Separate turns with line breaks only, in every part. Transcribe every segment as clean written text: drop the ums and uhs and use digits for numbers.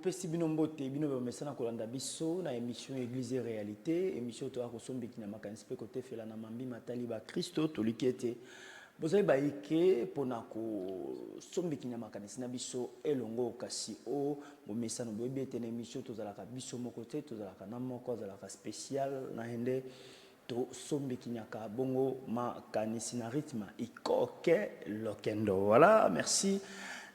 pesi bino mbote bino bamesana kolanda biso na émission Église et Réalité, émission to akosombi kina makanisi pe côté fela na mambi matali ba Kristo tolikete bozali baike pona ko sombi kina makanisi na biso elongo kasi o bomesana boyebi ete na émission tozalaka biso moko te tozalaka na moko azalaka spécial na hende to sombi kinyaka bongo makanisi na rythme ikoke lokendo. Voilà, merci.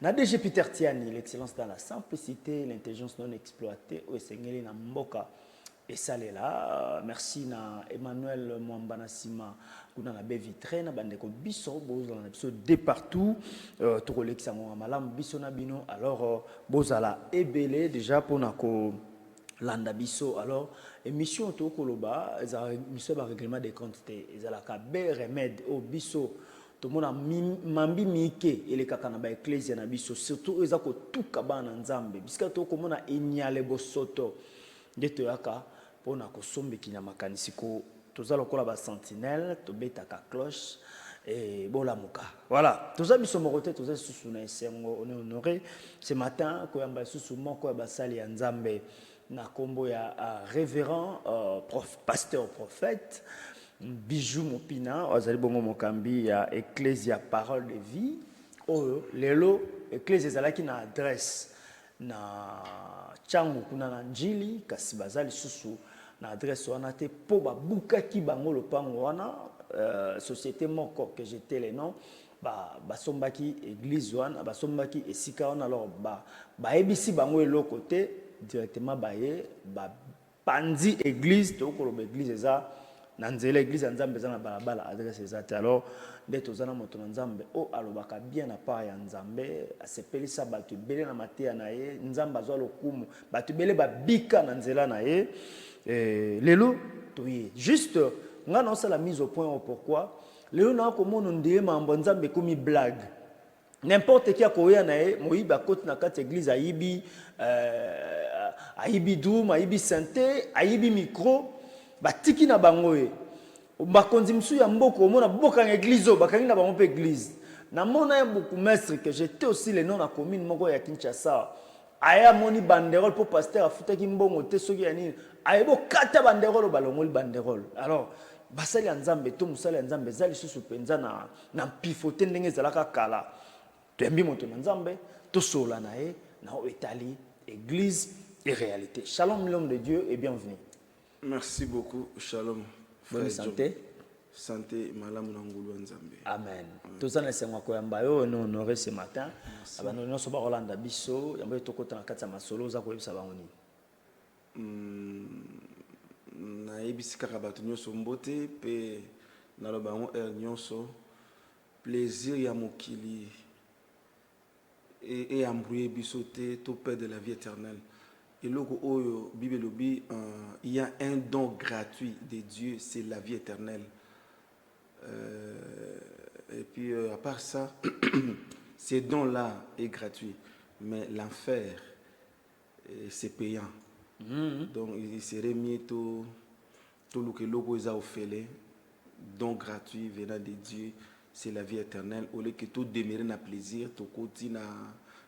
Nadege Peter Tiani, l'excellence dans la simplicité, l'intelligence non exploitée, au Seigneur na mboka et salela. Merci na Emmanuel Mwambanasima, kuna na bevitre na bandeko biso bozala na biso de partout, to kolekisa mo malam biso na bino. Alors bozala ebele déjà pona ko landa biso. Alors émission to koloba, émission ba règlement des comptes te, ezala ka be remède au biso. Tout le monde mambi mike ele kakana ba ecclesia na biso surtout ezako tuka bana nzambe biska to ko mona enyale bosoto ndeto yaka pona ko sombe kinya makanisi ko tozalo kola ba sentinelle to beta ka cloche et bola muka. Voilà, toza biso morote toza susu na esengo on est honoré ce matin ko yamba susu moko ya basali ya nzambe na kombo ya révérend pasteur prophète Bijou Mopina, ozali bongo mokambi ya Ecclesia Parole de Vie. Oyo lelo Ecclesia ezalaki na adresse na changu kuna na njili kasi bazali susu na adresse wana te po babukaki bango lopango wana société moko que j'étais les noms basombaki église wana basombaki esika wana. Alors ebisi bango eloko te directement baye pandi église to koloba église eza nanzela église nzambe za na balabala adresse ezate. Alors ndeto zana moto nzambe o alobaka bien na part ya nzambe asepelisa batu bele na mateya na ye nzamba azwa lokumu batu bele babika na nzela na ye lelo toye juste nga na la mise au point. Pourquoi lelo na ko mono ndeye mambo nzambe komi blague n'importe qui akoya na ye moyiba koti na kati église ayibi doum ayibi santé ayibi micro batiki na bangoye bakonzi msu ya mboko mona boka na église bakangi na bango pe église na mona beaucoup maître que j'étais aussi le nom na commune moko ya Kinshasa aya moni banderole pour pasteur afutaki mbongo te soki ya nini ayebo kata banderole balongoli banderole. Alors basali ya nzambe to musali ya nzambe zali susu penza na pifote ndenge zalaka kala tembi moto na nzambe to sola na ye na etali église et réalité. Shalom l'homme de Dieu et bienvenue.
Merci beaucoup. Shalom.
Bonne santé.
Santé, malam nangulu nzambe.
Amen. Tout ça, c'est moi qui ai honoré ce matin. Nous sommes Rolanda Bisso. Yambo tokota na kati masolo za koyebisa bangoni.
Na ebisi kaka bato nyonso mbote pe na lo bango nyonso plaisir ya mokili et embrouiller biso te to perdre la vie éternelle. Et logo oyo bibelobi il y a un don gratuit de Dieu, c'est la vie éternelle. Et puis à part ça, ce don-là est gratuit, mais l'enfer c'est payant. Donc il serait mieux tout le que logo ils a offert, don gratuit venant de Dieu, c'est la vie éternelle. Au lieu que tout demeurer na plaisir, tout côté na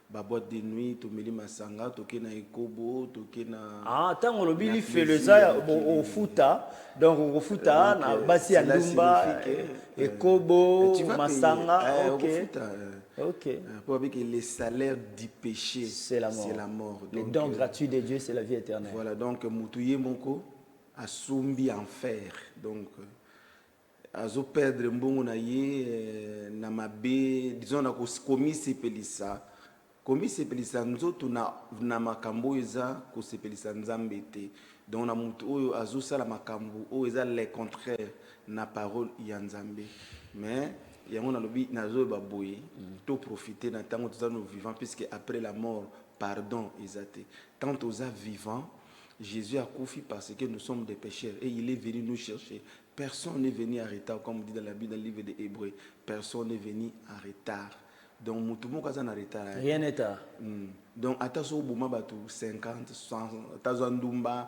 ba boîte de nuit to meli masanga to ke na ekobo to ke na
tango lobili fait le za au futa donc au futa na basi ya ndumba ekobo masanga OK
pour dire que le salaire du péché
c'est la
mort.
Le don gratuit de Dieu c'est la vie éternelle.
Voilà, donc mutuye moko asumbi enfer, donc azo perdre mbongo na ye na mabe disons na ko commis sepelisa komi sepelisa nzoto na makambo eza ko sepelisa nzambe te. Donc na mutu oyo azosala makambo oyo eza le contraire na parole ya nzambe. Mais yango na lobi nazo ba boye to profiter na tango toza nous vivants puisque après la mort pardon ezate. Tant toza vivant Jésus a confié parce que nous sommes des pécheurs et il est venu nous chercher. Personne n'est venu en retard comme dit dans la Bible dans le livre des Hébreux. Personne n'est venu en retard. Donc mutumo kaza na retard
rien n'est tard.
Donc ataso buma batu 50 100 tazandumba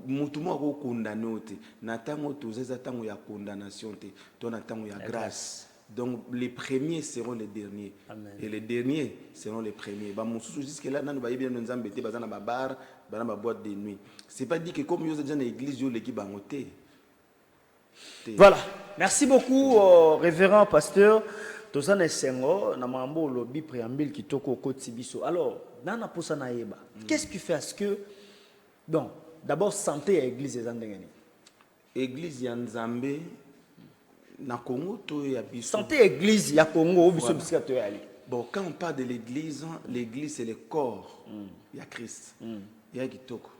mutumo ko condamné te na tango tozeza tango ya condamnation te to na tango ya grâce Donc les premiers seront les derniers.
Amen.
Et les derniers seront les premiers. Jusque-là, nous avons bien nous embêter dans ma bar, dans ma boîte de nuit. C'est pas dit que comme nous sommes dans l'église, nous l'équipe en côté.
Voilà. Merci beaucoup, révérend pasteur. Tozana Sengo, na mambo lobby préambule qui toko kotibiso. Alors, nana posa na yeba. Qu'est-ce qui fait à ce que donc d'abord santé à l'église des Andengani.
Église ya Nzambe na Congo to ya biso.
Santé église ya Congo au biso bisika to yali.
Bon, quand on parle de l'église, l'église c'est le corps. Il y a Christ. Il y a Kitoko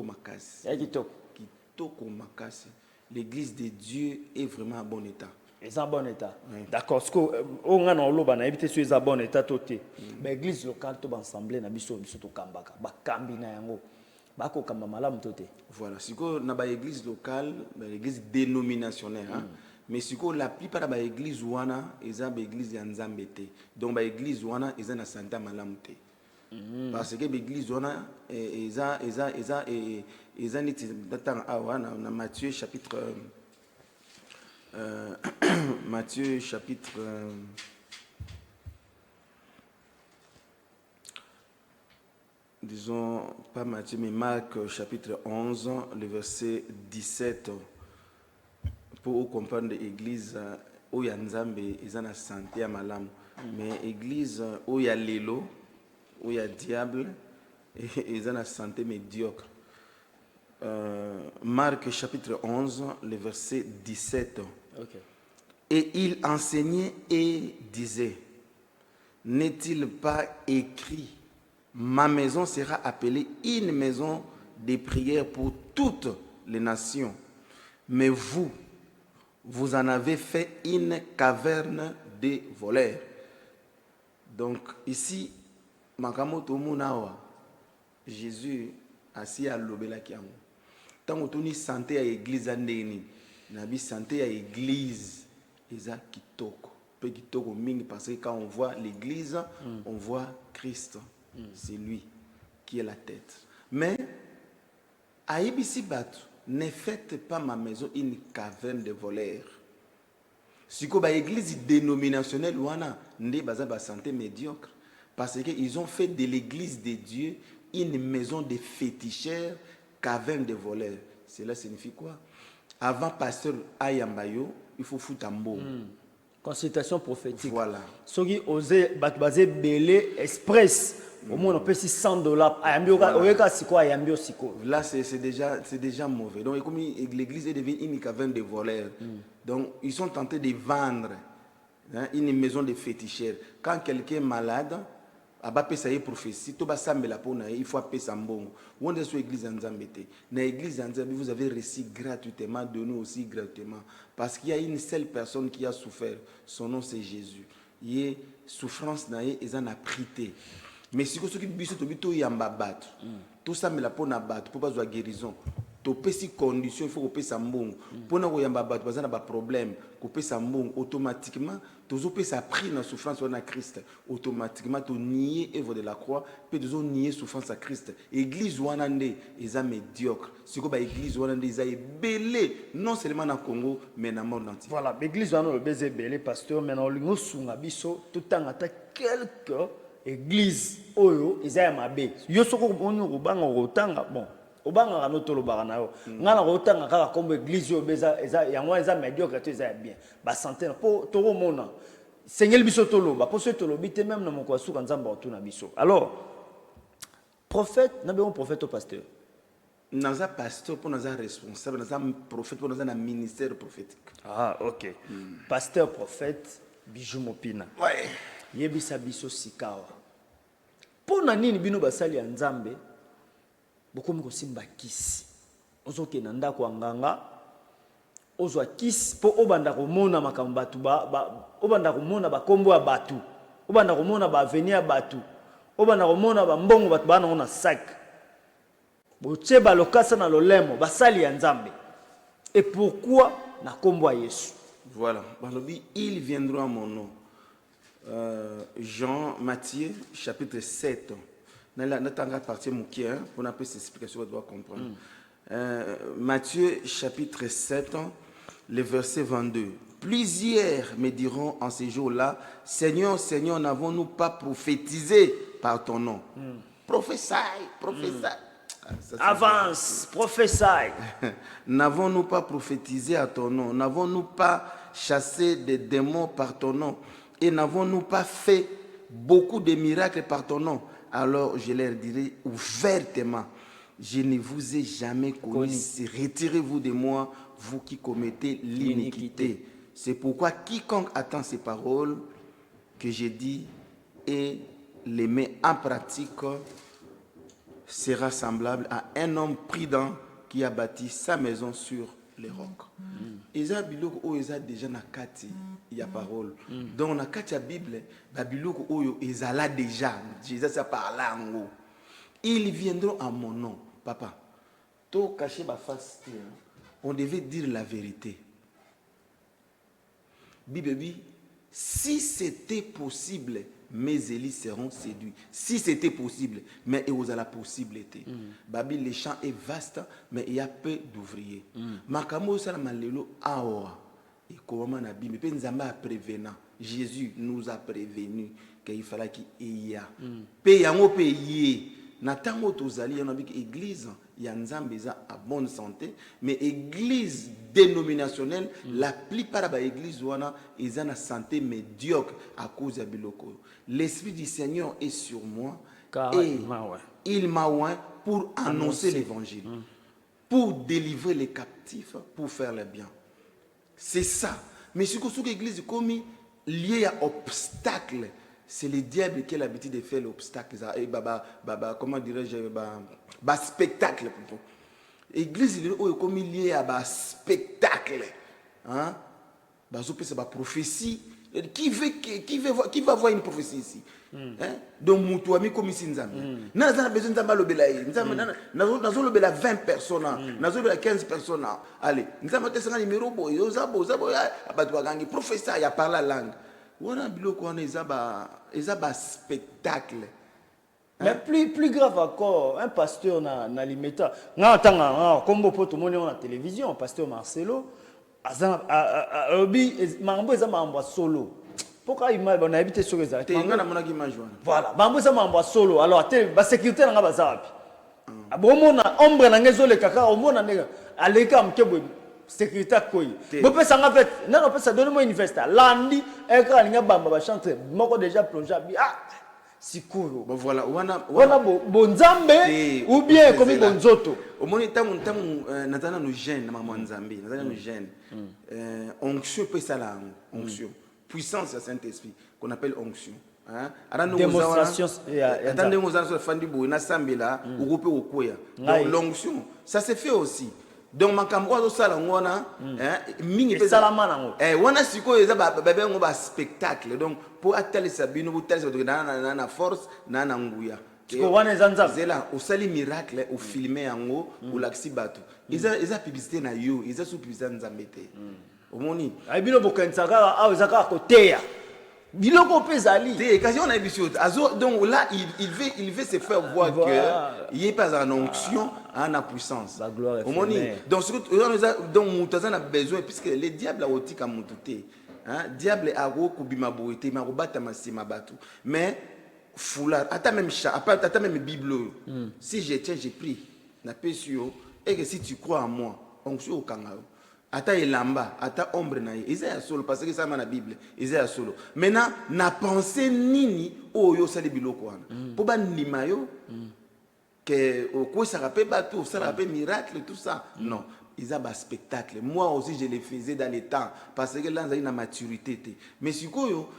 Makasi.
Il y a
Kitoko Makasi. L'église de Dieu est vraiment en bon état.
Ils sont en bon état.
Oui.
D'accord. Ce qu'on a dans l'eau, on a évité sur les bon état toté. Mais l'église locale, tout ensemble, na biso to kambaka, ba kambi na yango, ba ko kamba malam toté.
Voilà. Si on na ba église locale, ba église dénominationnelle, hein. Mais si on la plupart ba église wana, ils ont ba église ya Nzambe te. Donc ba église wana, ils ont na santé malam te. Parce que l'église wana, ils ont niti datang awana na Matthieu chapitre Matthieu chapitre disons pas Matthieu mais Marc chapitre 11 le verset 17 pour comprendre l'église où il y a Nzambe ils ont la santé à malam mais l'église où il y a l'élo où il y a diable ils ont la santé médiocre. Marc chapitre 11 le verset 17.
Okay.
Et il enseignait et disait, n'est-il pas écrit, ma maison sera appelée une maison de prière pour toutes les nations, mais vous en avez fait une caverne de voleurs. Donc ici, Makamoto Munawa, Jésus assis à l'obélakiamo. Tant que tu santé à l'église andeni, nabi santé à l'église, eza kitoko. Peu kitoko mingi parce que quand on voit l'église, on voit Christ. C'est lui qui est la tête. Mais à Ibisi Batu, ne faites pas ma maison une caverne de voleurs. Si vous avez une église dénominationnelle, wana nde baza ba santé médiocre parce que ils ont fait de l'église de Dieu une maison de féticheurs, caverne de voleurs. Cela signifie quoi? Avant pasteur Ayambayo, il faut foutre un mot.
Consultation prophétique.
Voilà.
Ceux qui osent basé belé express, au moins on peut $100. Ayambio, oyeka siko ayambio siko.
Là c'est déjà mauvais. Donc comme l'église est devenue une caverne de voleurs. Donc ils sont tentés de vendre une maison de féticheurs. Quand quelqu'un est malade, prophétie, il faut appeler ça mbongo. On est sur l'église Nzambe. Dans l'église Nzambe, vous avez reçu gratuitement, donné aussi gratuitement. Parce qu'il y a une seule personne qui a souffert. Son nom c'est Jésus. Il y a souffrance, ils en a prité. Mais si vous avez tout ça, mais la peau n'a pas de guérison. To pesi condition il faut couper sa mbongo pona ko yamba bato bazana ba problème couper sa mbongo automatiquement tozo pe sa pris na souffrance na Christ automatiquement to nier œuvre de la croix pe tozo nier souffrance à Christ église wana nde eza médiocre siko ba église wana nde eza belé non seulement na Congo mais na monde entier.
Voilà, l'église wana le beze belé pasteur mais na lingo sunga biso tout ata quelques églises oyo eza ya mabe yo soko onyo rubanga rotanga bon obanga no tolo barana yo ngana ko tanga kaka comme église yo beza eza yango eza médiocre eza bien ba santé po toko mona sengel biso tolo ba poso tolo bité même na moko asuka nzamba otuna biso. Alors prophète na be prophète au pasteur
naza pasteur pour naza responsable naza prophète pour naza na ministère prophétique.
Ah OK. Pasteur prophète Bijou Mopina
ouais
yebisa biso sikawa pona nini bino basali ya nzambe bokomi kosimba kisi ozokenda ndako nganga ozwa kisi po obanda komona makambo batu obanda komona bakombo ya batu obanda komona ba avenir ya batu obanda komona ba mbongo batu bana na sac botie ba lokasa na lolemo basali ya nzambe. Et pourquoi na kombo ya Yesu?
Voilà, balobi ils viendront à mon nom. Jean Matthieu chapitre 7. N'attendra partir moukia pour n'a pas s'explication vous doit comprendre. Matthieu chapitre 7 le verset 22. Plusieurs me diront en ces jours-là, Seigneur, Seigneur, n'avons-nous pas prophétisé par ton nom? Prophétie.
Avance, prophétie.
N'avons-nous pas prophétisé à ton nom? N'avons-nous pas chassé des démons par ton nom? Et n'avons-nous pas fait beaucoup de miracles par ton nom? Alors je leur dirai ouvertement, je ne vous ai jamais connu. Retirez-vous de moi, vous qui commettez l'iniquité. C'est pourquoi quiconque attend ces paroles que j'ai dit et les met en pratique sera semblable à un homme prudent qui a bâti sa maison sur les rocs. Eza biloko oyo eza déjà na kati ya parole. Donc na kati ya Bible, ba biloko oyo ezala déjà, Jésus a parlé en haut. Ils viendront à mon nom, papa. To cacher ma face, on devait dire la vérité. Bible dit, si c'était possible, mes élis seront séduits. Si c'était possible, mais il y a la possibilité. Babil, le champ est vaste, mais il y a peu d'ouvriers. Makamo salamalelo awa. Et comment na Bible, nous avons prévenant. Jésus nous a prévenu qu'il fallait qu'il y ait. Paye en pays. Natango tozali yana biki église ya nzambe eza à bonne santé, mais église dénominationnelle, la plupart des églises wana eza na santé médiocre à cause de biloko. L'esprit du Seigneur est sur moi et il m'a oint pour annoncer l'évangile, pour délivrer les captifs, pour faire le bien. C'est ça. Mais ce que l'église comme lié à obstacle, c'est le diable qui a l'habitude de faire l'obstacle. Comment dirais-je, spectacle plutôt. L'église est comme liée à un spectacle. Hein? C'est une prophétie. Qui va voir une prophétie ici? Donc, mon ami comme ici, nous avons besoin de l'obélaï. Nous avons 20 personnes, nous avons 15 personnes. Allez, nous avons un numéro, nous avons un professeur qui parle la langue. On a un spectacle.
Mais plus grave encore, un pasteur na limeta. Comme tout le monde à la télévision, pasteur Marcelo, mambo eza mambo solo. Pourquoi il m'a habité sur les arrêtés? Voilà, mambo eza mambo solo. Alors, la sécurité n'a pas ça. Bon, on a ombre na ngezo le kaka, on a aleka mkebo sécurité quoi. Bon, peut ça en fait, non, peut ça donne-moi une veste. Lundi, écran nga bamba ba chanter, moko déjà plongé ah sikuru.
Bon voilà,
wana bonzambe ou bien comme bonzoto.
Au moins tangu natana no gêne na mama nzambe, natana no gêne. Onction peut ça là, onction. Puissance du Saint-Esprit qu'on appelle onction. Hein?
Démonstration.
Attendez, nous allons faire du bout, na sambela, ou groupe au koya. Donc l'onction, ça se fait aussi. Donc makambo zo sala ngona mingi
pe salama nango
wana siko eza ba ngo spectacle. Donc pour atteler sabino pour atteler na force na nguya
siko wana zanza
zela osali miracle au filmer yango ou laxi bato eza publicité na yo eza sous publicité nzambete omoni
ay bino bokansaka a ezaka koteya biloko pezali
quasi on a habitude donc là il veut se faire voir que il est pas en onction en puissance
la gloire est
donc on a besoin puisque le diable a otika mututé hein diable a kubima boité ma robata masima batu mais foulard ata même bible si je tiens j'ai pris na pesio et que si tu crois en moi onction au kangao ata elamba ata ombre na eza ya solo parce que ça na Bible eza ya solo maintenant na pensée nini oyo sali biloko wana po ba ndima yo que ko ça rappelle bateau ça rappelle miracle tout ça non ils ont un spectacle. Moi aussi je le faisais dans les temps parce que là j'ai une maturité mais sikoyo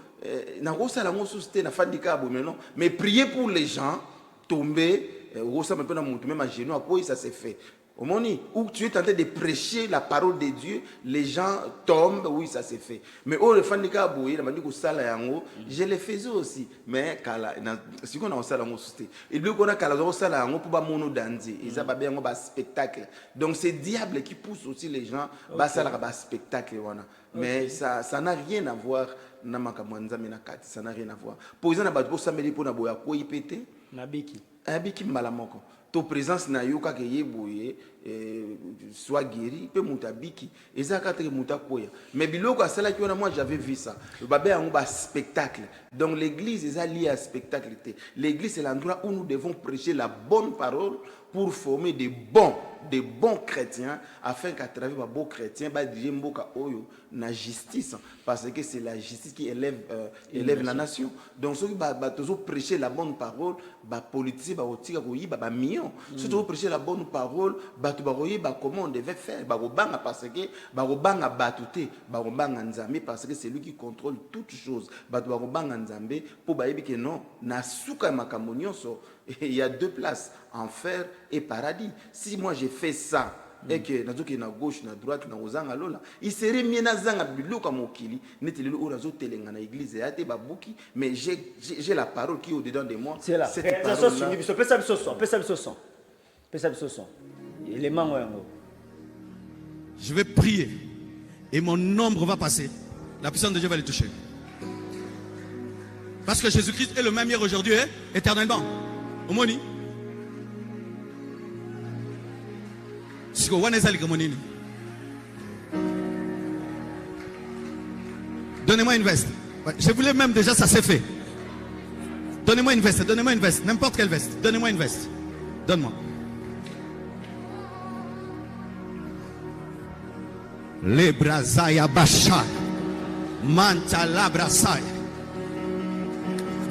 na rosa la mosusté na fandika bo mais prier pour les gens tomber rosa me peut na monter même à genoux à quoi ça s'est fait. Au moment où tu es en train de prêcher la parole de Dieu, les gens tombent, oui, ça s'est fait. Mais au refandika boui, la manière que ça là yango, je le faisais aussi. Mais kala, si on a un salon susté, et lui qu'on a kala au salon yango pour ba mono danser, ils a pas bien un spectacle. Donc c'est diable qui pousse aussi les gens, ba ça là ba spectacle wana. Mais ça n'a rien à voir na makamwanza menakati, ça n'a rien à voir. Pour exemple, ba ça me dit pour na boya ko ipete,
nabiki.
Abiki malamoko. To présence na yo ka ke yeboye soit guéri pe mutabiki ezaka te mutakoya mais biloko asala ki wana moi j'avais vu ça babé un spectacle donc l'église est liée à spectacle. L'église c'est l'endroit où nous devons prêcher la bonne parole pour former des bons chrétiens afin qu'à travers les bons chrétiens ba diriger mboka oyo na justice parce que c'est la justice qui élève la nation. Donc ceux qui ba toujours prêcher la bonne parole ba politique ba otika ko yiba ba million ceux qui prêcher la bonne parole ba to ba yiba comment on devait faire ba robanga parce que ba robanga batute ba robanga nzambe parce que c'est lui qui contrôle toutes choses ba to ba robanga nzambe pour ba yibi que non na suka makambo nyonso il y a deux places, enfer et paradis. Si moi j'ai fait ça, et que na gauche, na droite, na ozanga lola, il serait mieux na zanga biloka mokili, neteli lo orazo telenga na église ya te babuki, mais j'ai la parole qui est au-dedans de moi.
C'est là.
Cette parole là.
Je vais prier et mon ombre va passer. La puissance de Dieu va les toucher. Parce que Jésus-Christ est le même hier, aujourd'hui et éternellement. Omoni. Siko wanezali kamonini. Donnez-moi une veste. Je voulais même déjà, ça s'est fait. Donnez-moi une veste, n'importe quelle veste. Donnez-moi une veste. Donne-moi. Les brazaya basha. Manta la brasaya.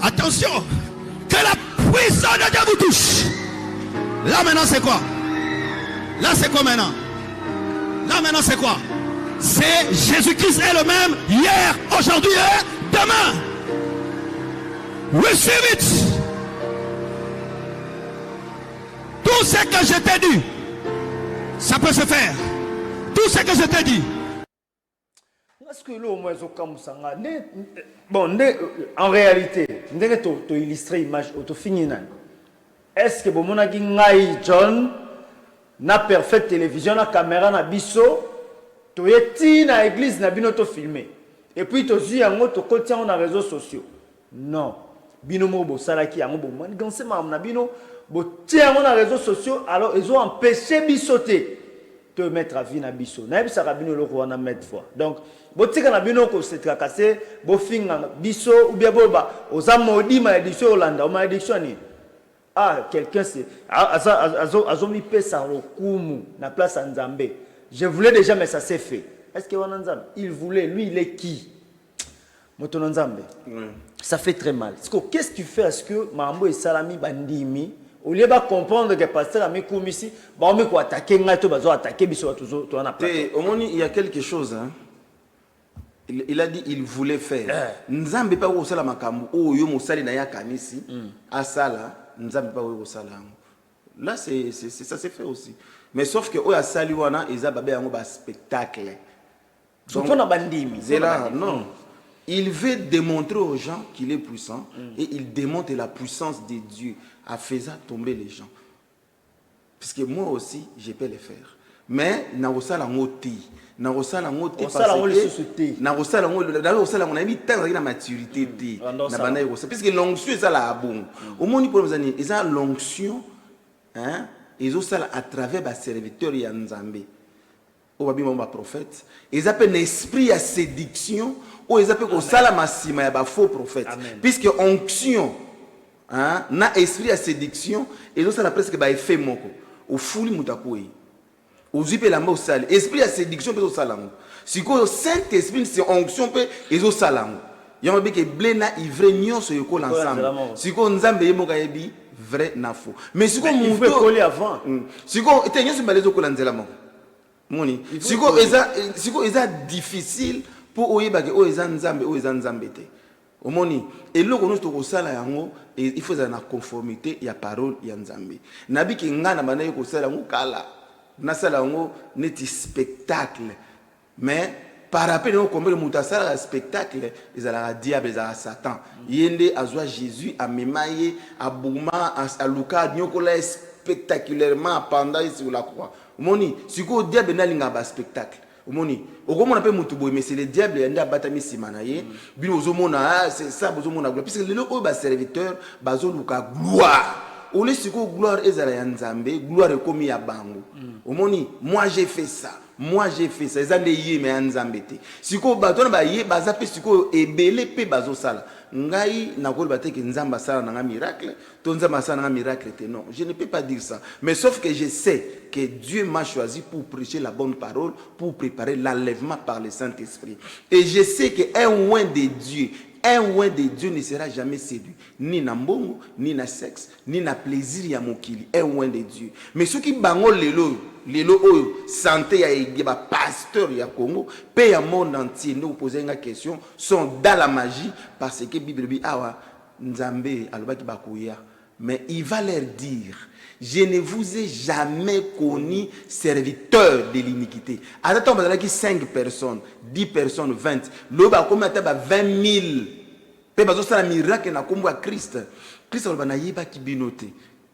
Attention, que la puissance de Dieu vous touche. Là maintenant c'est quoi? Là c'est quoi maintenant? Là maintenant c'est quoi? C'est Jésus-Christ est le même hier, aujourd'hui et demain. Receive it. Tout ce que je t'ai dit, ça peut se faire. Tout ce que je t'ai dit.
Est-ce que l'homme bon, en réalité, tu illustres l'image, tu finis. Est-ce que vous John, na parfaite télévision, na caméra, na biso, tu es na église, na bino to filmé. Et puis tu dis en tu contient na réseaux sociaux. Non. Bino mo bo salaki en bo man ganse ma na bino bo tient na réseaux sociaux alors ils ont empêché bisoter te mettre à vie na biso. Na bisa rabino le roi na mettre fois. Donc botika na bino ko se tracasser bo finga biso ou bien boba aux amodi malédiction Hollande, malédiction ni. Ah, quelqu'un c'est azomi pesa rokumu na place à Nzambe. Je voulais déjà mais ça s'est fait. Est-ce que Wananzambe il voulait lui il est qui? Moto Nzambe. Ça fait très mal. Qu'est-ce que tu fais à ce que Mambo et Salami bandimi au lieu de comprendre que pasteur ami ici, on me quoi attaquer ngato bazo attaquer biso toujours toi na plateau.
Il y a quelque chose hein. Il a dit il voulait faire. Nzambe pas ko sala makambo o yo mosali na ya kanisi asala nzambe pas ko sala. Là c'est ça s'est fait aussi. Mais sauf que o ya sali wana eza babe yango ba spectacle.
Donc on a bandimi.
C'est là non. Il veut démontrer aux gens qu'il est puissant et il démontre la puissance de Dieu en faisant tomber les gens. Parce que moi aussi, je peux le faire. Mais na osala ngoti, na osala ngoti parce que na osala on a mis tant de maturité na bana yosa parce que l'onction ça la bon. Au moins pour nous années, ils ont l'onction hein, ils ont ça à travers ba serviteur ya Nzambe. Au babi mon prophète, ils appellent l'esprit à séduction ou ils appellent au salamasima ya ba faux prophète. Puisque onction hein, na esprit à séduction et donc ça la presque ba effet moko au fouli mutakoi au zipe la mo sale esprit à séduction peut au salango si ko saint esprit c'est onction peut et au salango yamba be ke blé na ivre nyonso yoko l'ensemble si ko nzambe yemo ka yebi vrai na faux mais si ko
muto coller avant
si ko te nyonso mbalezo ko lanzela mo moni si ko eza difficile pour oyeba ke o eza nzambe te omoni eloko nous to sala yango il faut na conformité ya parole ya Nzambe nabi ki ngana bana yo ko sala ngo kala na sala yango neti spectacle mais par rapport au combien de mutasala spectacle ils ala diable ils ala satan yende azwa Jésus a memaye a bouma a luka nyokola spectaculairement pendant sur la croix omoni siko diable na linga ba spectacle omoni okomona pe mutu boy mais c'est le diable yanda batami simanaye bino ozomona c'est ça bozomona gloire puisque le ba serviteur bazoluka gloire ole siko gloire ezala ya nzambe gloire ekomi ya bango omoni moi j'ai fait ça ezande yeme ya nzambe te siko bato na baye baza pe siko ebele pe bazosala ngai nakoloba te ke nzamba sala na miracle to nzamba sala na miracle te non je ne peux pas dire ça mais sauf que je sais que Dieu m'a choisi pour prêcher la bonne parole pour préparer l'enlèvement par le Saint-Esprit et je sais que un oint de Dieu ne sera jamais séduit ni na mbongo ni na sexe ni na plaisir ya mokili un oint de Dieu mais ceux qui bango lelo oyo santé ya ba pasteur ya Congo pe ya monde entier nous poser une question sont dans la magie parce que Bible dit awa nzambe alobaki bakoya mais il va leur dire je ne vous ai jamais connu serviteur de l'iniquité. Attends, on a 5 personnes, 10 personnes, 20. L'autre, comme il y a 20 000. Parce que c'est un miracle na kombo ya Christ. Christ on va yeba ki binote.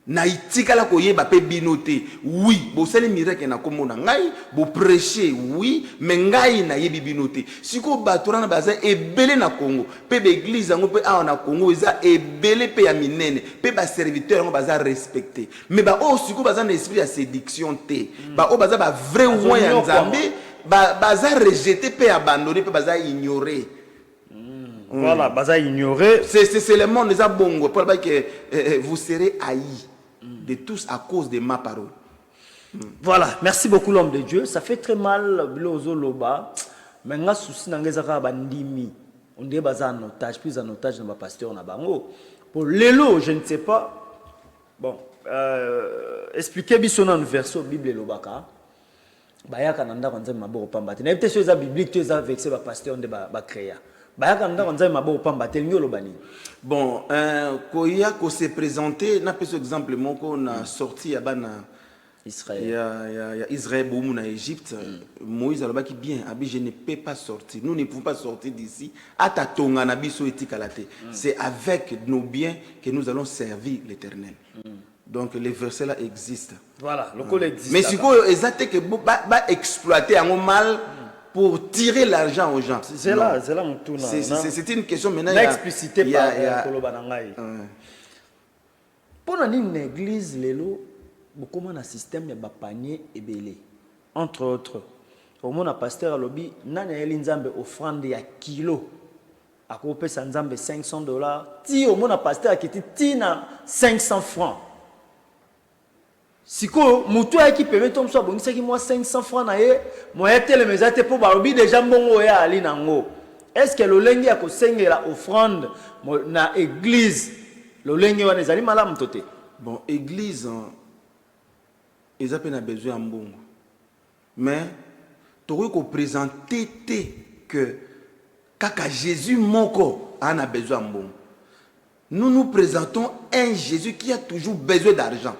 Na itikala ko yeba pe binote. Oui, bo c'est le miracle na kombo na ngai, bo prêcher oui, mais ngai na yebi binote. Siko batora na baza ebele na Congo. Pe be église ngo pe a na Congo eza ebele pe ya minene. Pe ba serviteur ngo baza respecté. Mais ba o siko baza na esprit ya séduction te. Ba o baza ba vrai roi ya Nzambe, baza rejeté pe abandonné pe baza ignoré.
Voilà, baza ignoré.
C'est le monde des abongos. Pour que vous serez haïs de tous à cause de ma parole.
Voilà, merci beaucoup l'homme de Dieu. Ça fait très mal, Blozo Loba. Mais nga souci n'angezaka bandimi. On dit baza en otage, plus en otage dans ma pasteur na bango. Pour l'élo, je ne sais pas. Bon, expliquez bien son version Bible Lobaka. Bayaka nanda kanza maboko pambati. Na peut-être chose biblique, tu as vexé ba pasteur de ba créa.
Bon, koya ko se présenter na peso exemple moko na sorti ya bana Israël. Il y a Israël boum na Égypte. Moïse alobaki bien, abi je ne peux pas sortir. Nous ne pouvons pas sortir d'ici. Ata tonga na biso etikalate. C'est avec nos biens que nous allons servir l'Éternel. Donc les versets là existent.
Voilà, le col existe.
Mais si ko exact que ba exploiter en mal pour tirer l'argent aux gens.
C'est là on tourne.
C'est une question maintenant.
L'explicité par Koloba Nangai. Pour une église, lelo, beaucoup de système de panier et belé. Entre autres, au moins, le pasteur a lobby, n'a pas offrande ya kilo. À couper $500. Si au moins, le pasteur qui était 500 francs. Si mutu qui permet tom so bongisa ki moi 500 francs na ye mo etele mezate pour barobi déjà mbongo ya ali nango est-ce que le lengi ya ko sengela offrande na église le lengi wana ezali malamu toté
bon église ils a peine besoin de mbongo mais tu ko présenter que kaka Jésus moko a besoin de mbongo nous présentons un Jésus qui a toujours besoin d'argent.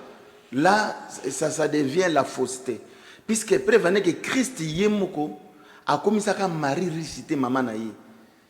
Là, ça devient la fausseté. Puisque prévenez que Christ yemoko a commencé à Marie richité maman naïe.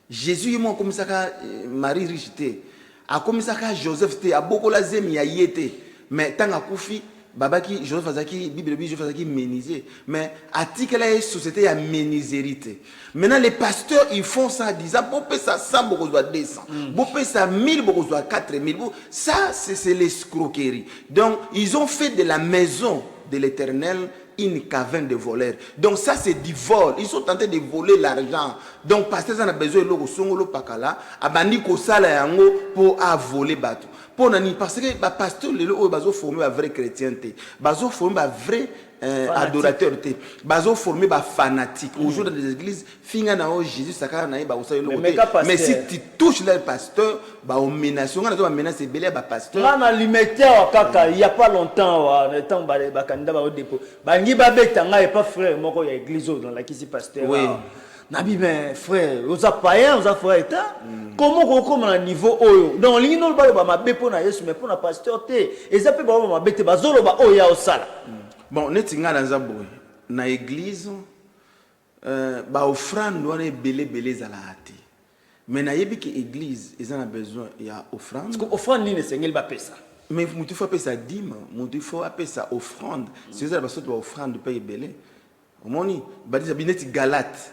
Jésus yemoko a commencé à Marie richité. A commencé à Joseph te a beaucoup la zemi ya yete. Mais tant à Koufi baba qui Joseph azaki Bible Joseph azaki ménisé. Mais article la société ya ménisérité. Maintenant les pasteurs ils font ça en disant bon peut ça 100 beaucoup doit 200. Bon peut ça 1000 beaucoup doit 4000. Ça c'est l'escroquerie. Donc ils ont fait de la maison de l'Éternel une caverne de voleurs. Donc ça c'est du vol. Ils sont tentés de voler l'argent. Donc pasteur en a besoin de l'eau songolo pakala abandi ko sala yango pour voler bateau. Pour nani parce que ba pasteur le o bazo former ba vrai chrétien te. Bazo former ba vrai adorateur te. Bazo former ba fanatique. Aujourd'hui dans les églises finga na o Jésus sakana na ba osala le mais si tu touches le pasteur ba o menace on a ba menace belé ba pasteur.
Là na limité wa kaka il y a pas longtemps wa temps ba candidat ba au dépôt. Bangi ba betanga et pas frère moko ya église dans la kisi pasteur.
Oui.
Nabi ben frère, aux païens, aux frères état. Comment on comme à niveau oyo. Donc lingi no ba ma be pour na Yesu mais pour na pasteur té. Et ça peut ba ma bete ba zolo ba oya osala.
Bon, netinga na zaboy. Na église ba offrande wana belé zalati. Mais na yebi ki église, ils en a besoin il y a offrande.
Parce que offrande ni ne sengel ba pesa.
Mais mutu faut appeler ça dîme, mutu faut appeler offrande. Si vous avez besoin de offrande paye belé. Omoni, ba dit bineti Galate.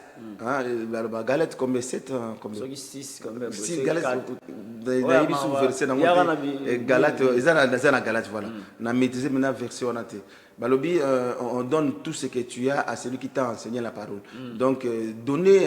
Galate comme 7 comme
6 comme
6 Galate verset dans Galate na Galate voilà na maîtriser maintenant verset on a été balobi on donne tout ce que tu as à celui qui t'a enseigné la parole. Donc donner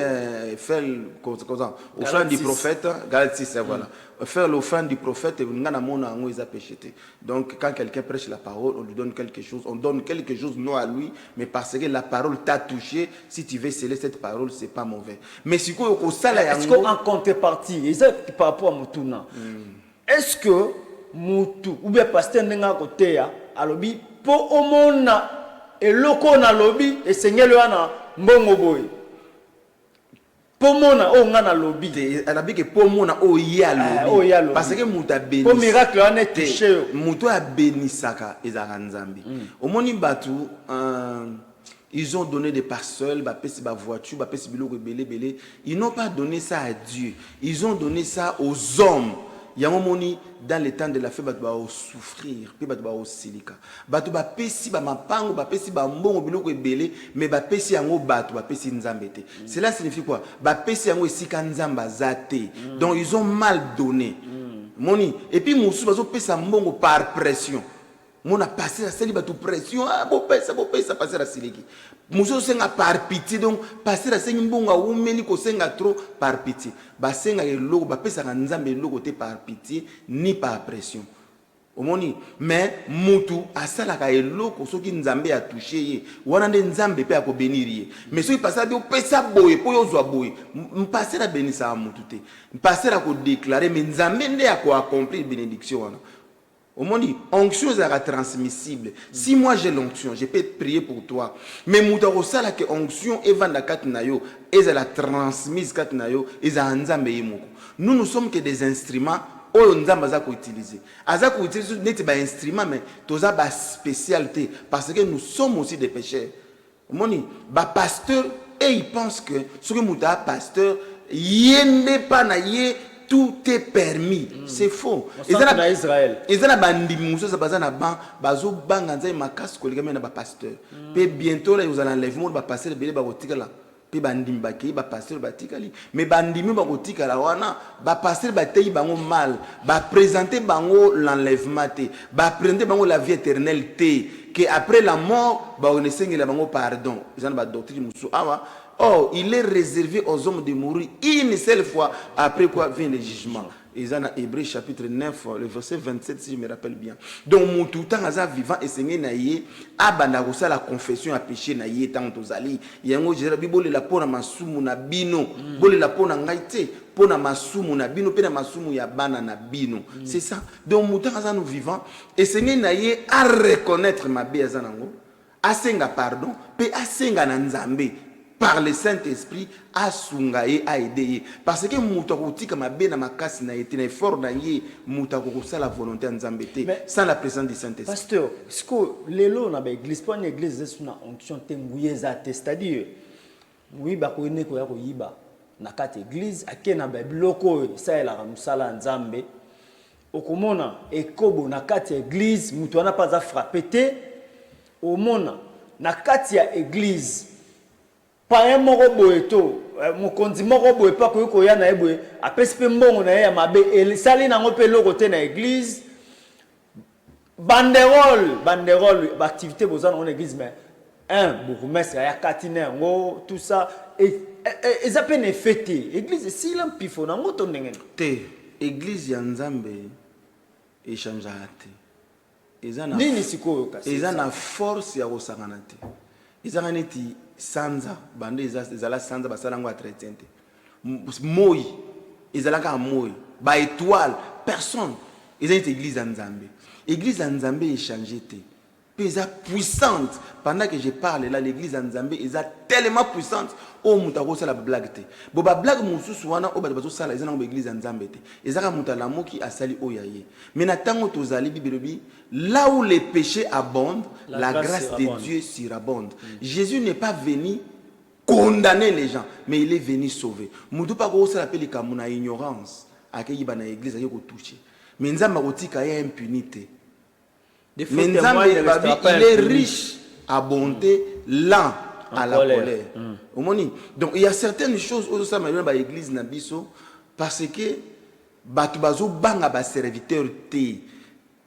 faire offrande du prophète Galate 6 voilà. Faire l'offrande du prophète ngana mona ngo ils a péché. Donc quand quelqu'un prêche la parole, on lui donne quelque chose, on donne quelque chose non à lui, mais parce que la parole t'a touché, si tu veux sceller cette parole, c'est pas mauvais. Mais si quoi au sala yango,
est-ce qu'en contrepartie, exact par rapport à Mutuna, est-ce que Mutu ou bien pasteur n'enga côté ya alobi po omona eloko na lobi et seigneur le ana mbongo boy. Pomona o ngana lobby
alabi ke pomona o ya lobby parce que muta béni
po miracle ane touché
muto a béni saka ezaka nzambi omoni batu ils ont donné des parcelles ba pesi ba voiture ba pesi biloko belé ils n'ont pas donné ça à Dieu, ils ont donné ça aux hommes. Yango moni dans le temps de la fête batu ba souffrir pe batu ba silika batu ba pesi ba mapango ba pesi ba mbongo biloko ebele mais ba pesi yango batu ba pesi nzambe te. Cela signifie quoi? Ba pesi yango esika nzamba zate. Donc ils ont mal donné. Moni et puis musu bazo pesa mbongo par pression. Mon a passé la sali batu pression bo pesa passer la siliki. Musu senga par pitié donc passer la sengi mbongo a umeli ko senga trop par pitié. Ba senga eloko ba pesa ka nzambe eloko te par pitié ni par pression. Omoni mais mutu asala ka eloko soki nzambe a touché ye wana nde nzambe pe ako bénir ye. Mais soki pasa bi pesa boye po yo zwa boye mpasser la bénissa mutu te. Mpasser la ko déclarer mais nzambe nde ako accomplir bénédiction wana. Au monde dit, onction est transmissible. Si moi j'ai l'onction, je peux prier pour toi. Mais mouta osala que onction est vanda katnayo, et la transmise katnayo, et za nzambe yemoko. Nous sommes que des instruments oyo nzamba za ko utiliser. Aza ko utiliser net ba instrument mais toza ba spécialité parce que nous sommes aussi des pécheurs. Au monde dit, ba pasteur et il pense que ce que mouta pasteur yende pa na ye tout est permis. C'est faux.
Ils sont en Israël.
Ils ont bandi muso ça bazana ban bazo banga nzai makas ko ligame na ba pasteur. Pe bientôt là vous allez enlever monde ba pasteur belé ba kotika là. Pe bandi mbaki ba pasteur ba tikali. Mais bandi mi ba kotika là wana ba pasteur ba tei bango mal, ba présenter bango l'enlèvement té, ba présenter bango la vie éternelle té que après la mort ba on esengela bango pardon. Ils ont ba doctrine muso awa. Oh, il est réservé aux hommes de mourir une seule fois, après quoi vient le jugement. Ils en ont Hébreux chapitre 9, le verset 27, si je me rappelle bien. Donc, mon tout temps, vivant et seigneur naïe, abanagosa la confession à péché naïe, tant tozali. Yango jerabi bole la pona masumu na bino, bole la pona ngaite, pona masumu na bino, pena masumu ya bana na bino. C'est ça. Donc, mon temps, nous vivant et seigneur naïe à reconnaître ma béazanango, à senga pardon, pe à senga nanzambe. Par le Saint-Esprit, à sungaye, à aider. Parce que moutarouti comme a bien ma casse n'a été effort d'ailleurs, moutarousa la volonté en zambété, sans la présence du Saint-Esprit.
Pasteur, est-ce que l'élo n'a pas église, pas une église, c'est une onction tembouyezate, c'est-à-dire, oui, bah, qu'on est quoi, yiba, na quatre églises, à qui n'a pas bloqué, ça est la ramsala en zambé, au comona, et kobo, na quatre églises, moutouana pas à frapper, au mona, na quatre églises, pas un moko boeto mokonzi moko boe pa ko ya na eboe apesi pe mbongo na ya mabe et sali na ngope loko te na église banderole activité bozana en église mais un bourgmestre ya katine ngo tout ça et ils appellent fêter église si l'ampifo na ngoto ndenge
te église ya nzambe échange ate ezana
nini sikoyo kasi
ezana force ya kosangana te ezana neti sanza bande ezala sanza basala ngo atretente moi ezala ka moi ba étoile personne ezali église nzambe église nzambe échanger te pesa puissante pendant que je parle là l'église nzambe est tellement puissante o mutako sala blague te bo ba blague mususu wana o ba bazo sala ezana ngo église nzambe te ezaka mutala moki asali oyaye mais na tango tozali bibelobi là où les péchés abondent la grâce de Dieu surabonde. Jésus n'est pas venu condamner les gens mais il est venu sauver. Mutu pa ko sala pe likamuna ignorance akeyi ba na église ayo ko toucher mais nzamba kotika ya impunité. Mais Nzambe, il est riche à bonté, lent à la colère. Donc il y a certaines choses où ça m'a dit dans l'église Nabiso parce que batu bazo banga ba serviteur te.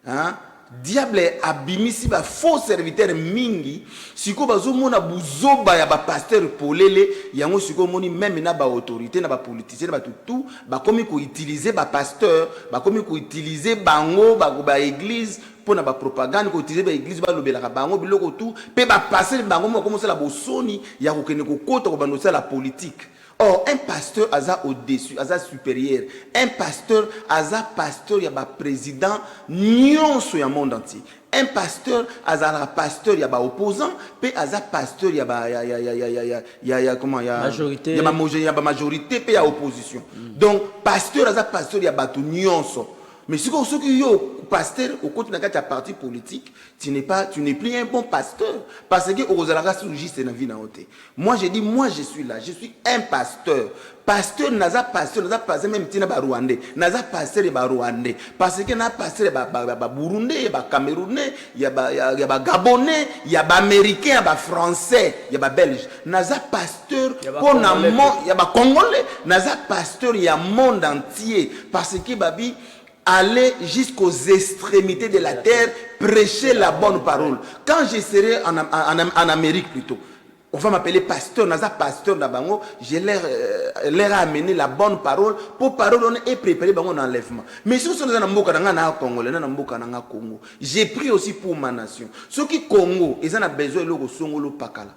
Hein? Diable abimisi ba faux serviteur mingi siko bazo mona buzoba ya ba pasteur polele yango siko moni même na ba autorité na ba politicien na ba tout ba komi ko utiliser ba pasteur ba komi ko utiliser bango ba église pour na ba propagande ko utiliser ba église ba lobela bango biloko tout pe ba passer bango mo commencer la bosoni ya ko kene ko kota ko banosa la politique. Or, un pasteur a au-dessus, a supérieur. Un pasteur a pasteur, il y a un président, nion sur le monde entier. Un pasteur a pasteur, il y a un opposant, puis a pasteur, il y a comment, il y a majorité, il y a majorité, puis il y a opposition. Donc, pasteur a pasteur, il y a un nion. Mais si vous êtes pasteur au côté de la partie politique, tu n'es plus un bon pasteur. Parce que moi, je dis, moi, je suis là. Je suis un pasteur. Pasteur, naza pasteur même tina ba Rwandais. Naza pasteur ba Rwandais. Parce que na pasteur ba Burundais, ba Camerounais, il y a ba Gabonais, il y a ba Américain, il y a ba Français, il y a ba Belge. Naza pasteur pour na monde, il y a ba Congolais. Naza pasteur, il y a monde entier. Parce que babi aller jusqu'aux extrémités de la terre, prêcher la bonne parole. Quand je serai en Amérique plutôt, on va m'appeler pasteur, naza pasteur d'Abango, je leur amené la bonne parole pour parole et préparer mon enlèvement. Mais si vous êtes en Congo, j'ai pris aussi pour ma nation. Ceux qui Congo, ils ont besoin de l'Osongolo Pakala.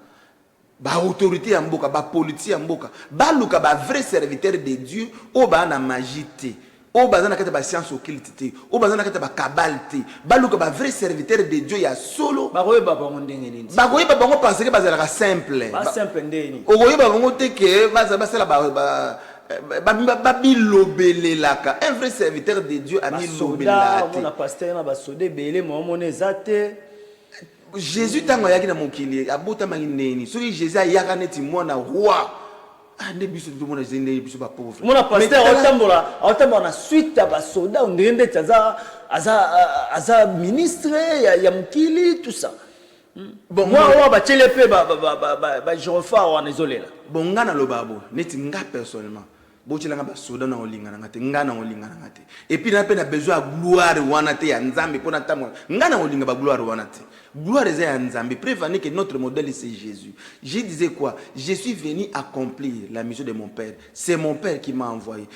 Ba autorité en boka, ba politique en boka, ba luka ba vrai serviteur de Dieu, ou ba na magité. Au bazana kata ba science occulte, au bazana kata ba kabalte, baluka ba vrai serviteur de Dieu ya solo.
Baroye ba bango ndenge nini.
Baroye ba bango penser que bazala simple.
Ba simple ndeni.
Ogoye ba bango te que bazala sala ba bilobelelaka. Un vrai serviteur de Dieu a mis lobelelaka.
Mon pasteur na ba sodé belé mo monezate.
Jésus tango yaki na mokili, abota mangineni. So Jésus ayaka neti mwana roi.
Mon pasteur otambola suite à basoda on dirait que aza ministre ya mukili tout ça. Bon moi on va telepe ba Jean-Fa on désolé là.
Bon ngana lobabo neti nga personnellement bochilanga basoda na olingana ngate ngana olingana ngate et puis na pe na besoin gloire wana te ya nzambe pona tamwa ngana olinga ba gloire wana te. Gloire est à Nzambe. Prévenez que notre modèle c'est Jésus. Je disais quoi? Je suis venu accomplir la mission de mon Père. C'est mon Père qui m'a envoyé.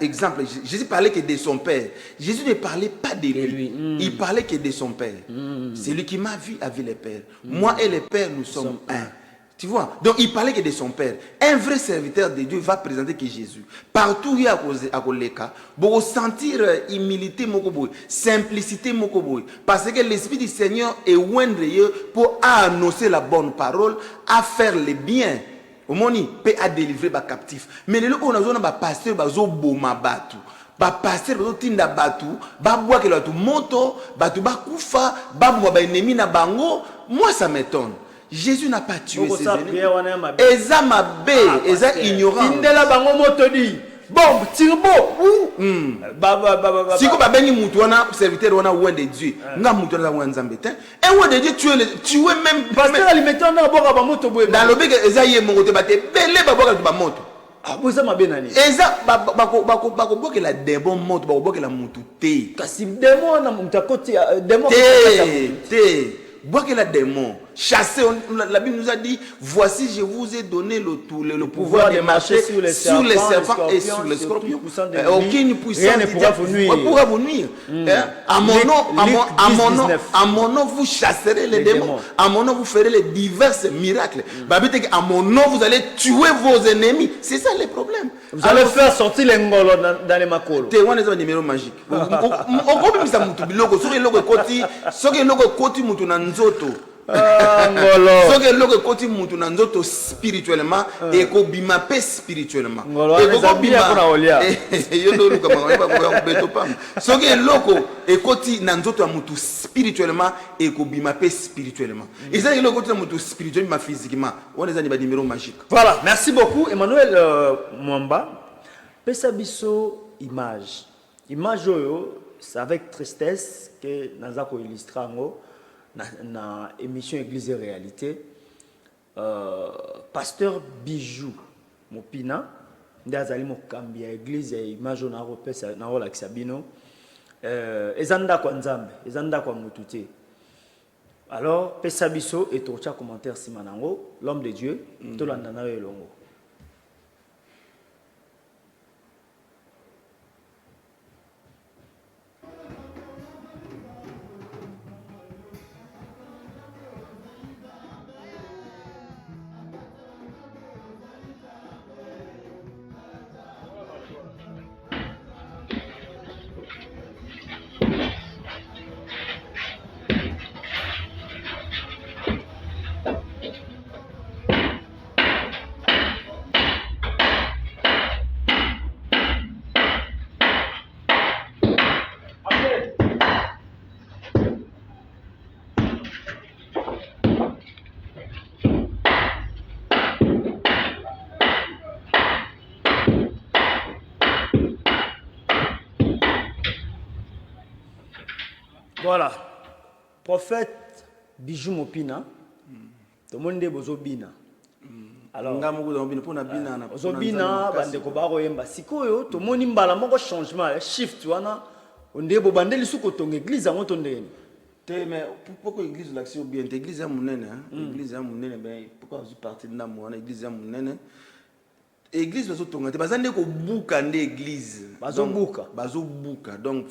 Exemple, Jésus parlait que de son Père. Jésus ne parlait pas de lui. Il parlait que de son Père. C'est lui qui m'a vu avec le Père. Moi et le Père, nous sommes un. Tu vois? Donc il parlait que de son Père. Un vrai serviteur de Dieu va présenter que Jésus. Partout où il y a Koleka, vous sentir humilité, simplicité, parce que l'Esprit du Seigneur est loin de eux pour annoncer la bonne parole, à faire le bien. Au monde, peut à délivrer les captifs. Mais les gens qui ont un pasteur, ils ont boma batu. Ba pasteur bazo tinda batu, ba bois que l'autre moto, batu ba kufa, ba bois ba ennemi na bango. Moi ça m'étonne. Jésus n'a pas tué ses ennemis. Eza mabe, eza ignorant.
Tindela bango moto di. Bon, tirbo.
Si ba bengi mutu wana serviteur wana ouin de Dieu. Nga mutu wana ouin Nzambe te. Et ouin de Dieu tuer même
pasteur alimeto na boka ba moto boye.
Dans le bec eza ye mongote ba te belé ba boka ba moto.
Ah boza mabe nani.
Eza bako boka la démon moto, bako boka la mutu te.
Kasi démon na mutakoti démon.
Te. Bois que la démon, chasser, la Bible nous a dit, voici je vous ai donné le pouvoir de marcher sur les serpents et sur les scorpions. Aucune puissance ne pourra vous nuire. À mon nom, vous chasserez les démons. À mon nom, vous ferez les divers miracles. À mon nom, vous allez tuer vos ennemis. C'est ça le problème.
Vous allez faire sortir les ngolo dans les makolos.
C'est un numéro magique. Soki eloko ekoti mutu na nzoto spirituellement ekobima pe spirituellement soki eloko ekoti na nzoto ya mutu spirituellement ekobima pe spirituellement eza eloko ekoti na mutu spirituellement physiquement on eza ni ba numéro magique.
Voilà, merci beaucoup Emmanuel Mwamba. Pesa biso image oyo c'est avec tristesse que naza ko illustrer ngo na émission Église et Réalité. pasteur Bijou Mopina nde azali mokambi ya église ya image na repesa na rola kisabino ezanda kwa nzambe ezanda kwa mutu te. Alors pesa biso et tocha commentaire simanango l'homme de Dieu tolanda na yo elongo. Voilà, prophète Bijou Mopina, tout le monde est bozobina. Alors, bozobina, bande ko baro yemba sikoyo, tout le monde imbala moko changement, shift wana, on est bobande li suko ton église en tonde.
Mais pourquoi l'église l'action bien? L'église est mon l'église est mon ben pourquoi vous partez de là moi? L'église est mon église bazo tonga te bazande ko buka nde église bazo buka donc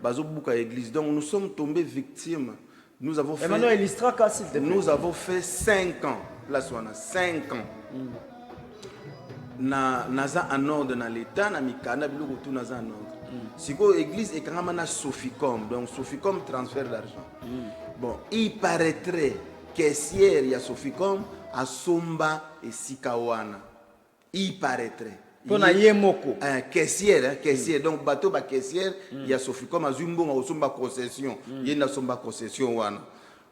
bazo buka église donc nous sommes tombés victimes. Nous avons fait nous avons fait 5 ans place wana 5 ans na naza en ordre dans l'état na mikanda biloko tout naza en ordre siko église ekangama na Soficom donc Soficom transfert d'argent bon il paraîtrait caissière ya Soficom à Somba et Sikawana. Il paraîtrait.
Pour na yemoko.
Caissière, caissière. Donc bateau ba caissière, il y a Sophie comme azumbo na osomba concession. Il y a na somba concession wana.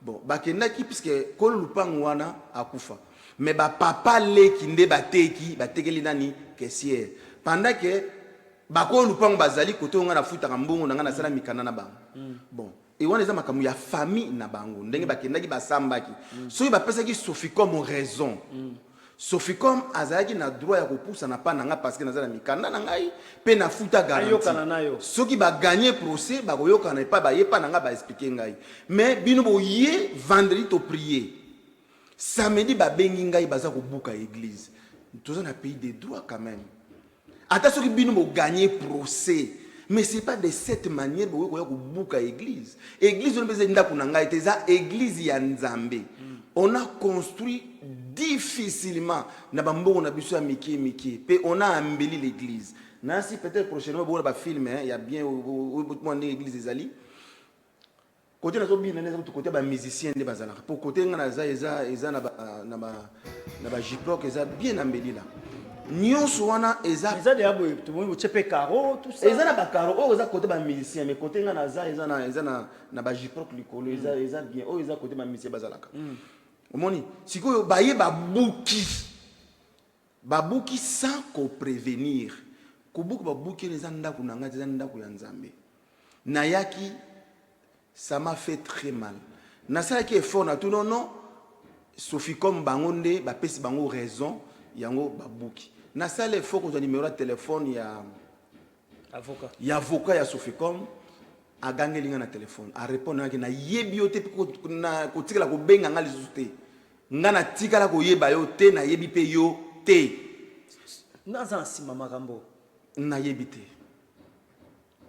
Bon, ba kenaki puisque kol lupang wana akufa. Mais ba papa le kinde batekeli nani caissière. Pendant que ba kol lupang bazali koto nga na futa mbongo na nga na sala mikana na bango. Bon, et wana eza makamu ya famille na bango. Ndenge ba kendaki ba sambaki. So ba pesa ki Sophie comme raison. Soficom azalaki na droit ya kopusa na pa nanga parce que nazala mikanda na ngai pe na futa garantie soki ba gagner procès ba koyokana pa ba yepa nanga ba expliquer ngai mais bino boye vendredi to prier samedi ba bengi ngai baza ko buka église tous on a pays des droits quand même ata soki bino bo gagner procès mais c'est pas de cette manière bo ko buka église église on bezeli ndako na ngai teza église ya Nzambe. On a construit difficilement na bambongo na biso ya miki pe on a embelli l'église. Nansi peut-être prochainement bon ba film il y a bien moi l'église des Ali. Côté na zo bien na zo côté ba musicien de bazala. Pour côté ngana eza na ba jiproc eza bien embelli là. Nyonso wana eza
de abo tout le monde chepe caro tout ça.
Eza na ba caro o eza côté ba musicien mais côté ngana eza na ba jiproc likolo eza bien o eza côté ba musicien bazala. Omoni sikoyo baye babuki sans ko prévenir ko babuki les ndaku nanga des ndaku ya Nzambe nayaki ça m'a fait très mal na sala ki effort na tout non Sophie comme bangonde ba pesi bango raison yango babuki na sala effort ko numéro de téléphone ya avocat ya Sophie comme a gagner linga na téléphone a répondre na yebiote na ko tikala ko benga ngali zuté ngana tikala ko yeba yo te na yebi pe yo te
naza nsima makambo
na yebi te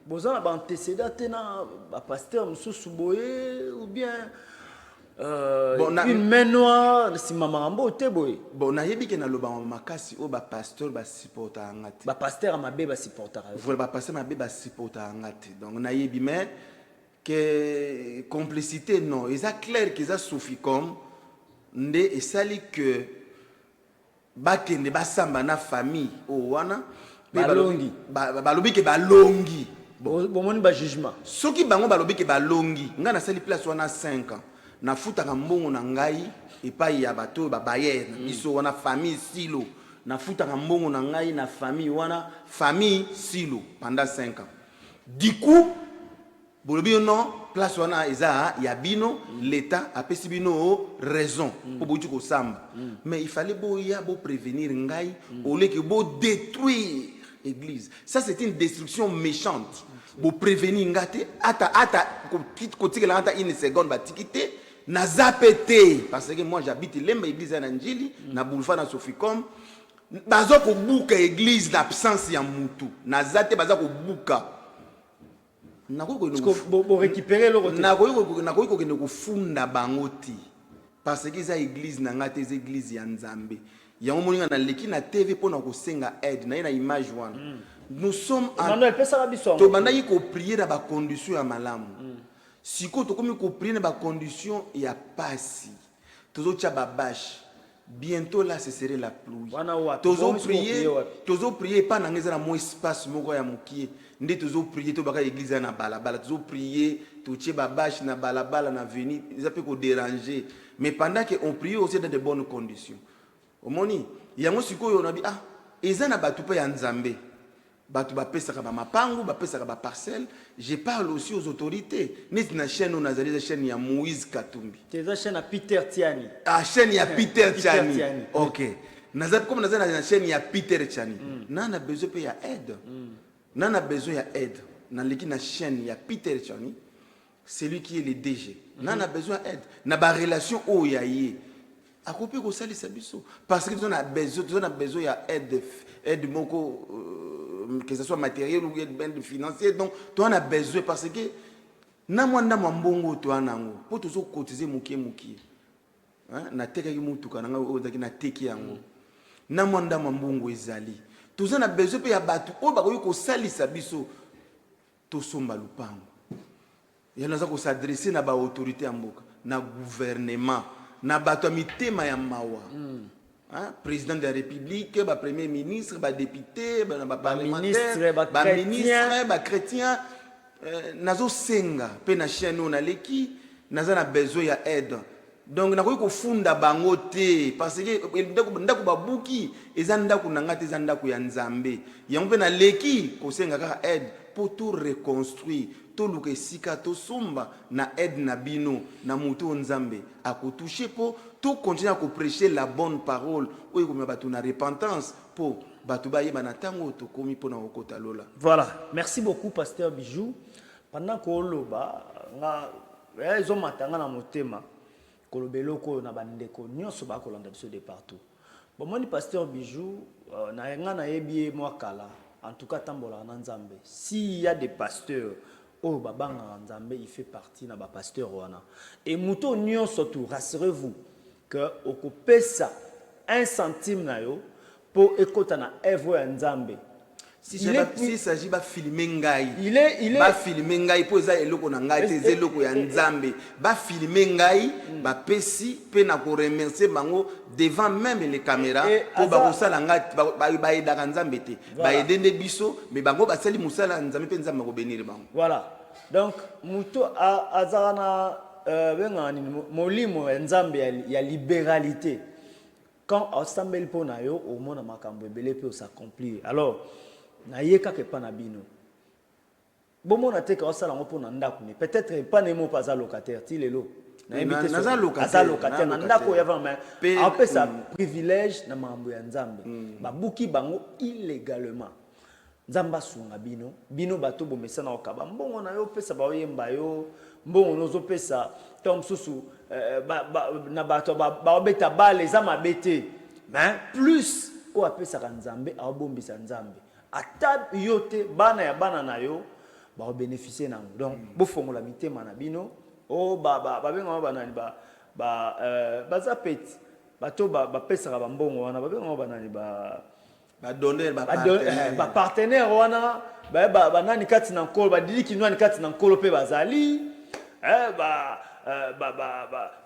bozana ba antécédent te na ba pasteur mususu boye ou bien une main noire nsima makambo te boye
bon na yebi ke na loba makasi o ba pasteur ba supporta ngati
ba pasteur mabe ba supporta
voilà ba pasteur mabe ba supporta ngati donc na yebi mais que complicité non eza clair que ça Sophie comme nde esali que bakende basamba na famille o wana
balongi
balobi ke balongi
bomoni ba jugement
soki bango balobi ke balongi nga na sali place wana 5 ans na futaka mbongo na ngai epai ya bato ba bayer biso wana famille silo na futaka mbongo na ngai na famille wana famille silo pendant 5 ans du coup bolobi non place wana eza ya bino l'état apesi bino raison pour botu ko samba mais il fallait boya bo prévenir ngai au lieu que bo détruire église. Ça c'est une destruction méchante. Bo prévenir ngate ata ko tikela ata une seconde ba tikité na zapete parce que moi j'habite lemba église na Njili na boulevard na Soficom bazo ko buka église l'absence ya mutu na zate baza ko buka
pour récupérer le côté.
Nakoki kokende kofunda bango ti parce que eza église na ngate eza église ya Nzambe yango moninga na leki na TV pona kosenga aide na image wana nous sommes en to bandaki ko prier na ba condition ya malamu siko to komi ko prier na ba condition ya pasi tozo tia babash bientôt là ce serait la pluie tozo prier pas na ngeza na mo espace moko ya mukie nde tozo prier to baka église na balabala tozo prier to tie babash na balabala na venir ça peut ko déranger mais pendant que on prie aussi dans de bonnes conditions omoni yango sikoyo na bi eza na batu pa ya Nzambe batu bapesaka ba mapangu bapesaka ba parcelle. Je parle aussi aux autorités neti na chaîne on azali chaîne ya Moïse Katumbi
teza chaîne ya Peter Tiani
chaîne ya Peter Tiani OK nazali comme nazali na chaîne ya Peter Tiani nana besoin pe ya aide nana besoin ya aide na leki na chaîne ya Peter Tiani c'est lui qui est le DG nana besoin aide na ba relation o ya ye akopi ko salisa biso parce que on a besoin ya aide moko que ce soit matériel ou bien financier donc toi on a besoin parce que na mwanda mwambongo to anango po to so cotiser mukie hein na teka ki mutu kana ngo odaki na teki yango na mwanda mwambongo ezali to on a besoin pe ya batu o ba ko salisa biso to somba lupango ya naza ko s'adresser na ba autorité ya mboka na gouvernement na bato mitema ya mawa président de la République, premier ministre, député, parlementaire, ministre, chrétien, nazo senga pe na chaîne on a leki naza na besoin ya aide. Donc nakoki ko funda bango te parce que ndako babuki eza ndako nangate eza ndako ya Nzambe. Yango pe na leki ko senga ka aide pour tout reconstruire. To luke sika to somba na aide na bino na mutu Nzambe akotoucher po tout continuer à prêcher la bonne parole oyo comme batu na repentance pour batu ba yeba na tango to komi pona okota lola.
Voilà, merci beaucoup pasteur Bijou. Pendant ko loba nga ezo matanga na motema kolobelo ko na bandeko nyonso ba kolanda biso de partout. Bon moni pasteur Bijou na nga na yebi moi kala en tout cas tambola na Nzambe. S'il y a des pasteurs oh babanga Nzambe il fait partie na ba pasteur wana. Et muto nyonso tout rassurez-vous que okopesa 1 centime na yo pour écouter na œuvre ya Nzambe.
Si s'agit ba filmer ngai.
Il est
ba filmer ngai po za eloko na ngai te zeloko ya Nzambe. Ba filmer ngai ba pesi pe na ko remercier bango devant même les caméras pour ba kosala ngai ba eda Nzambe te. Ba edende biso mais bango ba sali musala Nzambe pe Nzambe ko bénir bango.
Voilà. Donc muto azana bengani molimo ya Nzambe ya libéralité. Quand ensemble pona yo au monde makambo ebele pe s'accomplir. Alors na yeka ke pa na bino. Bomo na teka osala ngo pona ndako mais peut-être pas nemo pas à locataire ti lelo. Na invité
na
locataire na ndako ya vraiment après ça privilège na mambo ya Nzambe. Babuki bango illégalement. Nzamba sunga bino bato bomesa na okaba mbongo na yo pesa ba yemba yo mbongo nozo pesa tom susu na bato ba obeta bale za mabete mais plus o apesa ka Nzambe a bombisa Nzambe ata yote bana ya bana na yo ba bénéficier nango donc bo fongola mitema na bino o ba benga banani ba zapeti bato ba pesa ka mbongo wana ba benga banani
ba donner
ba partenaire wana ba nani kati na nkolo ba diliki nani kati na nkolo pe bazali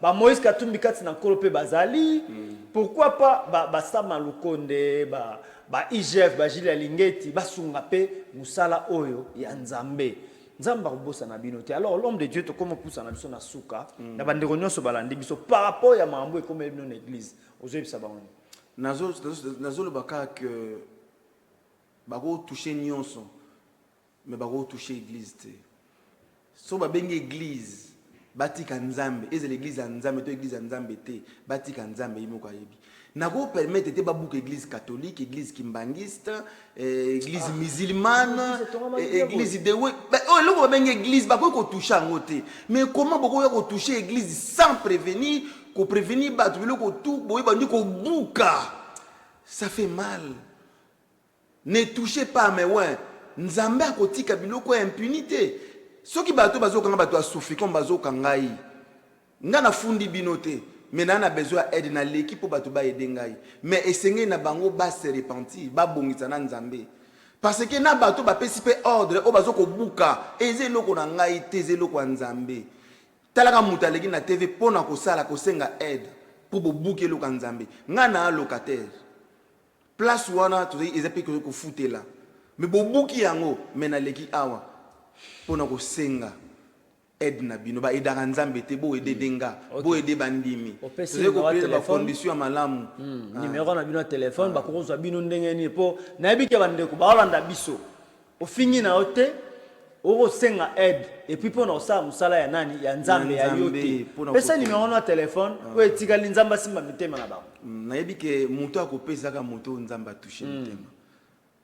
ba Moïse Katumbi kati na nkolo pe bazali pourquoi pas ba Sama Lukonde ba IGF ba Gilles Lingeti ba sunga pe musala oyo ya Nzambe Nzamba kobosa na bino te. Alors l'homme de Dieu to comme poussa na biso na suka na bandeko nyonso balandi biso par rapport ya mambo e comme bino na église ozoyebisa bango
nazolo baka que bako toucher nyonso mais bako toucher église te so babengi église batika nzambe eza l'église ya nzambe to église ya nzambe te batika nzambe yimoko ayebi nako permettre te babuka église catholique église kimbangiste église musulmane église de oh loko babengi église bakoki kotouche yango te mais comment bokoki kotouche église sans prévenir ko prévenir bato biloko tout boye bandi kobuka ça fait mal. Ne touchez pas mais ouais nzambe akotika biloko ya impunité soki bato bazokanga bato asufi comme bazokanga yi nga na fundi binote mais na besoin aide na l'équipe pour bato ba aider ngai mais esengé na bango ba se repentir ba bongisa na nzambe parce que na bato ba pesi pe ordre o bazoko buka ezeloko na ngai te ezeloko nzambe talaka mutaleki na TV pona ko sala ko senga aide pour bobuke lo nzambe nga na locataire place wana to ezapi ko futela mais bobuki yango mena leki awa pona ko senga aide na bino ba edaka nzambe te bo ede denga bo ede bandimi c'est ko pele ba condition malamu
numéro na bino téléphone ba ko zo bino ndenge ni po na yebi ke bande ko ba olanda biso o fingi na ote o senga aide et puis pona osa musala ya nani ya nzambe ya yote pesa numéro na téléphone o etikali nzamba simba mitema na ba
na yebi ke muto akopesa ka muto nzamba toucher mitema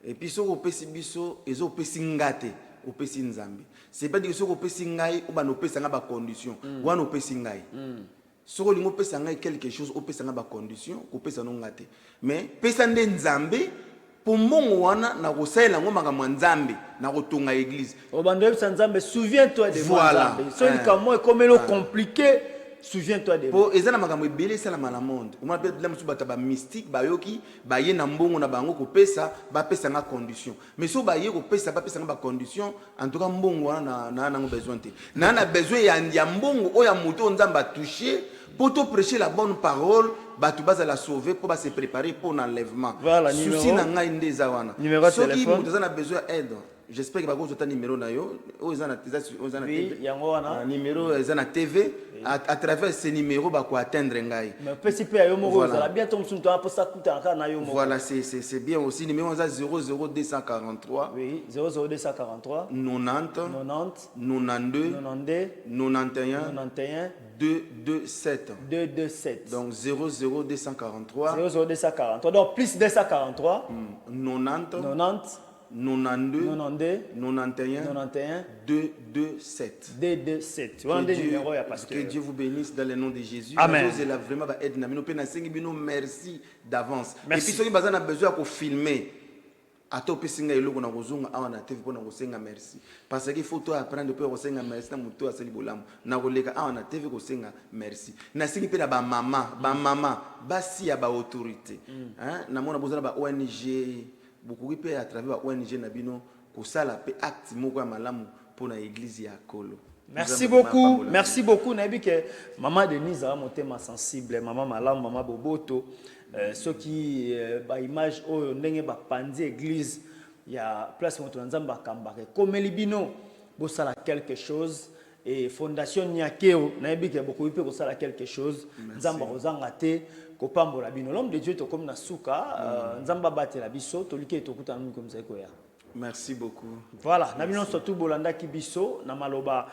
et puis soko pesi biso ezo pesi ngate au pesi nzambe c'est pas dire que soko pesi ngai ou ba no pesa nga ba condition wana no pesi ngai soko lingo pesa ngai quelque chose au pesa nga ba condition ko pesa no ngate mais pesa nde nzambe pour mbongo wana na kosala ngo makambo nzambe na kotonga église
o bando pesa nzambe souviens-toi de moi
voilà.
nzambe so likamo comme le compliqué souviens-toi de
moi. Ezana makambo ebele sala na monde. On appelle la musu bata ba mystique ba yoki ba ye na mbongo na bango ko pesa ba pesa nga condition. Mais so ba ye ko pesa ba pesa nga ba condition en tout cas mbongo wana na besoin te. Na besoin ya mbongo o ya moto nzamba toucher pour te prêcher la bonne parole ba tu baza la sauver pour ba se préparer pour l'enlèvement.
Voilà,
souci na ngai ndeza wana.
So
qui moto na besoin aide. J'espère que vous avez numéro na yo ozana
oui yango wana
numéro ezana TV à travers ce numéro ba ko atteindre ngai
mais pesi pe ayo moko za la bien tom sunto aposa kuta na yo moko
voilà c'est bien aussi numéro 00243
oui 00243
90
90
92
92
91
91
227
227
donc 00243
00243 donc plus 243
90
90
92
92
91
91
227
227
que Dieu vous bénisse dans le nom de Jésus.
Amen.
Vraiment merci d'avance. Et puis ceux qui ont besoin de filmer ato pesinga eloko na kozunga awa na TV pona kosenga merci parce que faut toi apprendre pe kosenga merci na muto asali bolamu na koleka awa na TV kosenga merci na singi pe na ba mama basi ya ba autorité hein na mona bozana ba ONG beaucoup pe à travers ba ONG na bino kosala pe acte moko ya malamu pona église ya Kolo.
Merci beaucoup nabi que maman Denise a motema sensible maman malamu maman Boboto ceux qui ba image oyo ndenge ba pandi église ya place moto nzamba kambake comme libino bo sala quelque chose et fondation Nyakeo nabi que beaucoup peut sala quelque chose nzamba kozanga te ko pambola bino l'homme de Dieu to comme na suka nzamba batela biso to like to kutana comme ça ko ya.
Merci beaucoup.
Voilà, na bino surtout bolanda kibiso na maloba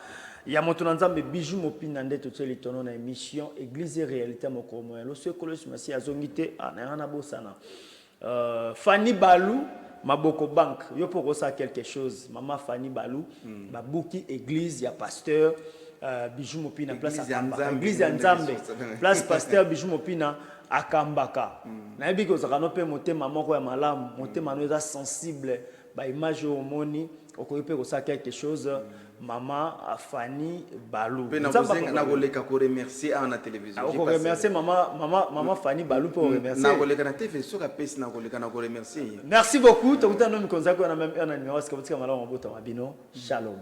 ya moto na nzambe Bijou Mopina nde toteli tono na émission église et réalité mokomo ya loso ekolosi masi azongite na na bosana Fanny Balou Maboko Bank yo poko ça quelque chose maman Fanny Balou babuki église ya pasteur Bijou Mopina place Akambaka église ya nzambe place pasteur Bijou Mopina Akambaka na yebi ko zakano pe motema moko ya malamu motema no eza sensible ba image au moni okoyepe ko ça quelque chose maman Fanny Balou
na koleka ko remercier à la télévision
ko remercier maman Fanny Balou pour remercier
na koleka na TV so ka pesi na koleka na ko remercier
merci beaucoup to kutana no mikonza ko na même un numéro parce que botika malamu mabota mabino shalom.